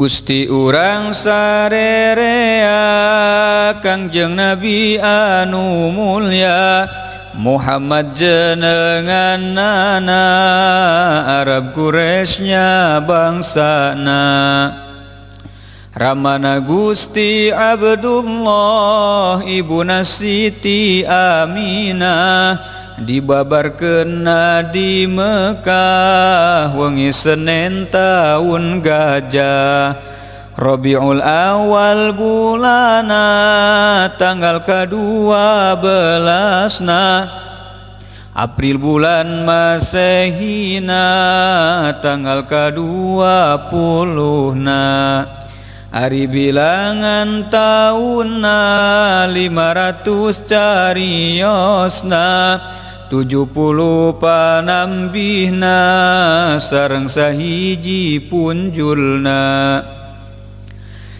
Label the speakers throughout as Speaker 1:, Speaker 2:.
Speaker 1: Gusti urang sarerea Kangjeng Nabi anu mulya Muhammad jenenganana Arab Quraisynya bangsana Ramana Gusti Abdullah ibuna Siti Aminah dibabarkeun di Mekah wengi Senin taun gajah Rabiul Awal bulana tanggal ke-12 April bulan Masehina tanggal ke-20 Ari bilangan taunna 500 cariosna 70 panambihna sareng sahiji punjulna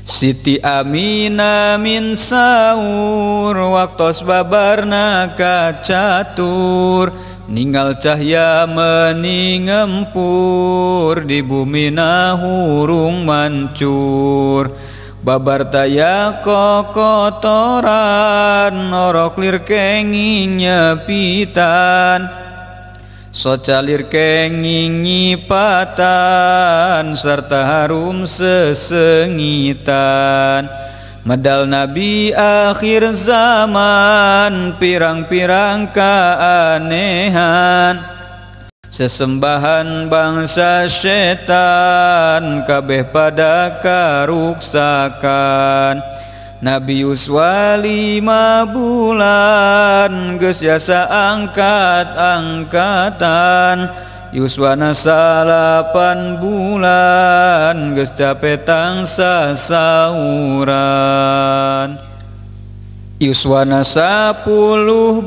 Speaker 1: Siti Aminah min saur waktos babarna kacatur ninggal cahya meni ngempur di bumina hurung mancur babar taya kokotoran norok lir kenging nyepitan socalir kenging nyipatan serta harum sesengitan medal Nabi akhir zaman pirang-pirang keanehan sesembahan bangsa setan kabeh pada karuksakan Nabi yuswa 5 bulan geus jasa angkat-angkatan yuswana 8 bulan geus cape tangsa sauran yuswana 10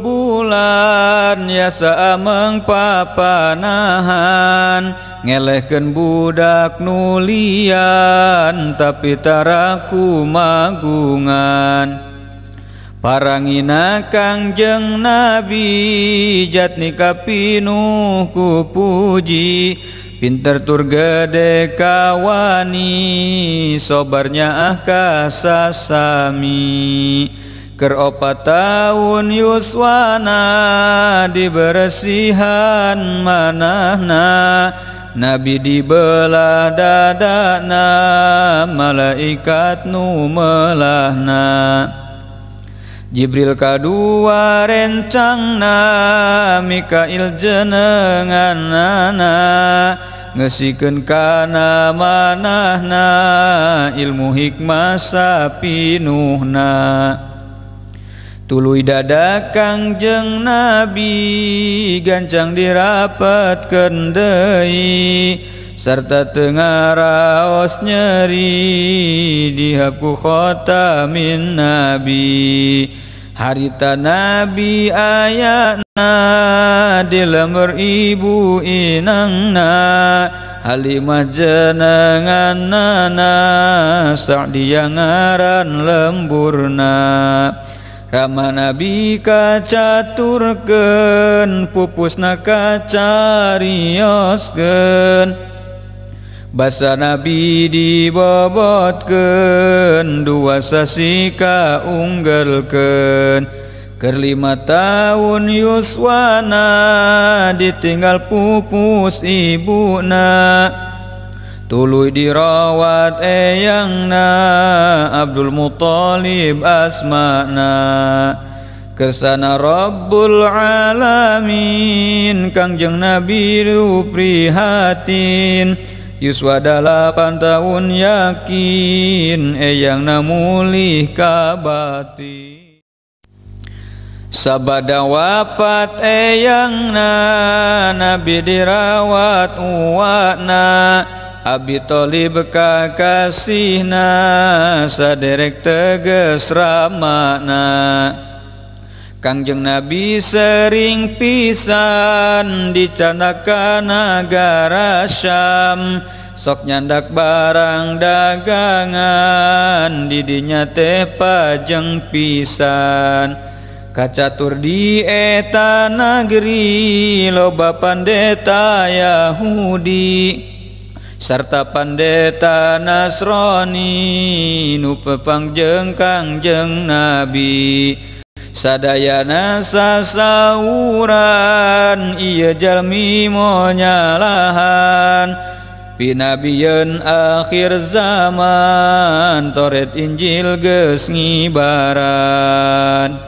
Speaker 1: bulan yasa ameng papanahan ngelehkeun budak nulian tapi taraku magungan parangina Kangjeng Nabi jatni kapinuh ku puji pinter tur gede kawani sobarnya kasasami Ker 4 tahun yuswana diberesihan manahna Nabi dibelah dadana malaikat nu melahna Jibril kadua rencangna Mikail jenenganana ngesikeun kana manahna ilmu hikmah sapinuhna tuluy dada Kangjeng Nabi gancang dirapatkeun deui sarta teu ngaraos nyeri dihaku khotamin Nabi harita Nabi ayana di lemur ibu inangna Halimah jenenganana Sa'diyah ngaran lemburna Rama Nabi kacaturkeun pupusna kacarioskeun basa Nabi dibobotkeun 2 sasi kaunggelkeun keur 5 tahun yuswana ditinggal pupus ibuna tuluy dirawat eyangna Abdul Muthalib asmana kersana Rabbul Alamin Kangjeng Nabi lu prihatin yuswa 8 tahun yakin eyangna mulih kabati sabada wafat eyangna Nabi dirawat uwana Abi Thalib kakasihna saderek teges ramana Kangjeng Nabi sering pisan dicanakan nagara Syam sok nyandak barang dagangan didinya teh pajeng pisan kacatur di eta negeri loba pandeta Yahudi sarta pandeta Nasrani nu pepangjeng Kangjeng Nabi. Sadayana sasauran ieu jalmi moal nyalahan pinabieun akhir zaman Toret Injil geus ngibaran.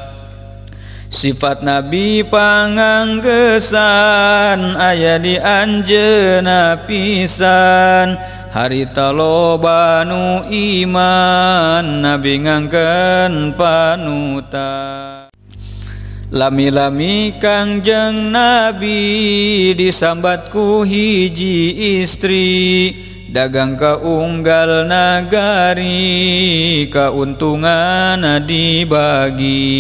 Speaker 1: Sifat Nabi panganggesan aya di anjeunna pisan harita loba nu iman Nabi ngangkeun panutan. Lami-lami Kangjeng Nabi disambat ku hiji istri dagang kaunggal nagari kauntungan dibagi.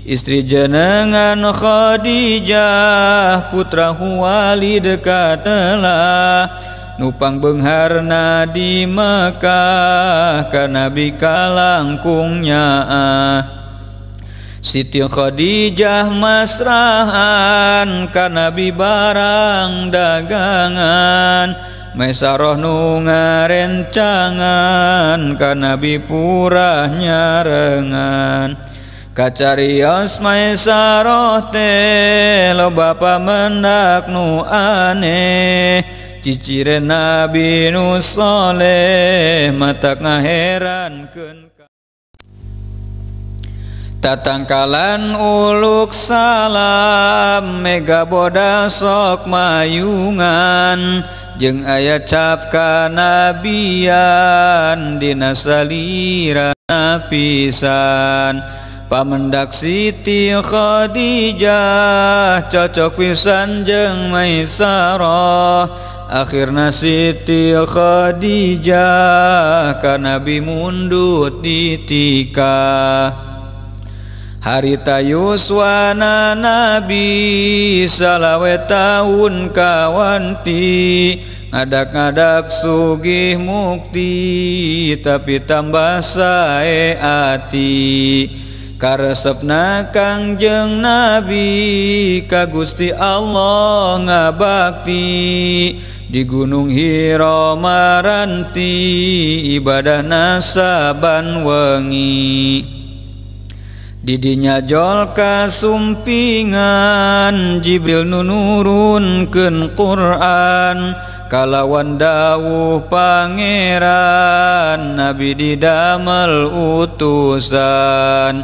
Speaker 1: Istri jenengan Khadijah putra Huwailid katelah nupang beungharna di Mekah ka Nabi kalangkungnya. Siti Khadijah masrahan ka Nabi barang dagangan Maisarah nu ngarencangan ka Nabi purah nyarengan. Kacarios Maisarah teh loba pamendak nu aneh ciciren Nabi nu soleh matak ngaherankeun. Tatangkalan uluk salam mega boda sok mayungan jeung aya cap kanabian dina salirana pisan. Pamendak Siti Khadijah cocok pisan jeung Maisarah akhirna Siti Khadijah ka Nabi mundut ditikah. Harita yuswana Nabi salawe taun kawanti ngadak-ngadak sugih mukti tapi tambah sae ati karesepna Kangjeng Nabi ka Gusti Allah ngabakti di Gunung Hira maranti ibadahna saban wengi. Didinya jol kasumpingan Jibril nu nurunkeun Quran kalawan dawuh pangeran Nabi didamel utusan.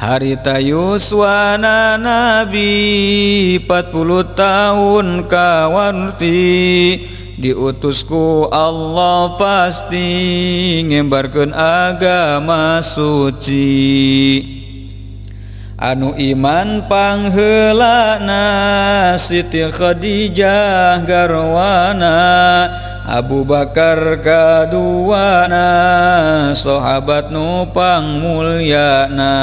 Speaker 1: Harita yuswana Nabi 40 tahun kawarti diutusku Allah pasti ngembarkeun agama suci. Anu iman pangheulana Siti Khadijah garwana Abu Bakar kaduana sahabat nu pangmulyana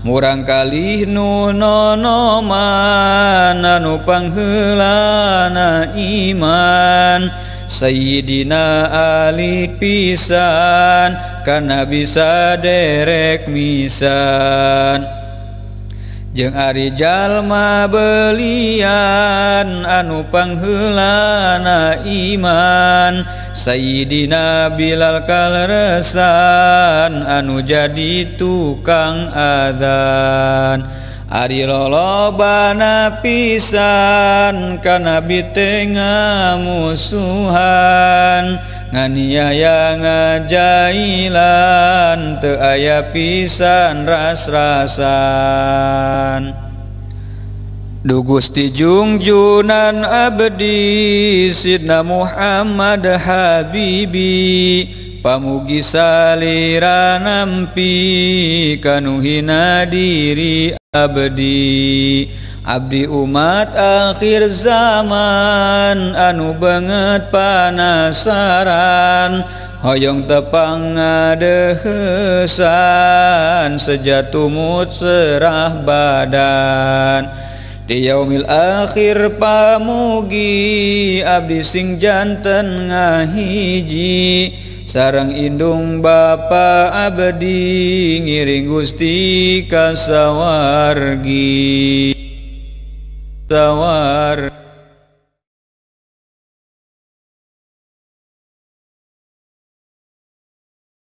Speaker 1: murang kalih nu nonoman anu pangheulana iman Sayyidina Ali pisan kana bisa derek misan. Jeung ari jalma belian anu pangheulana iman Sayyidina Bilal kalresan anu jadi tukang adzan. Ari lolobana pisan ka Nabi teh ngamusuhan nganiaya ngajailan teu aya pisan ras-rasan. Du Gusti Jungjunan abdi Sidna Muhammad Habibi pamugi salira nampi kanuhina diri abdi. Abdi umat akhir zaman anu banget panasaran hoyong tepang ngadeuheusan sejatumut serah badan. Di yaumil akhir pamugi abdi sing janten ngahiji sareng indung bapa abdi ngiring Gusti ka sawargi.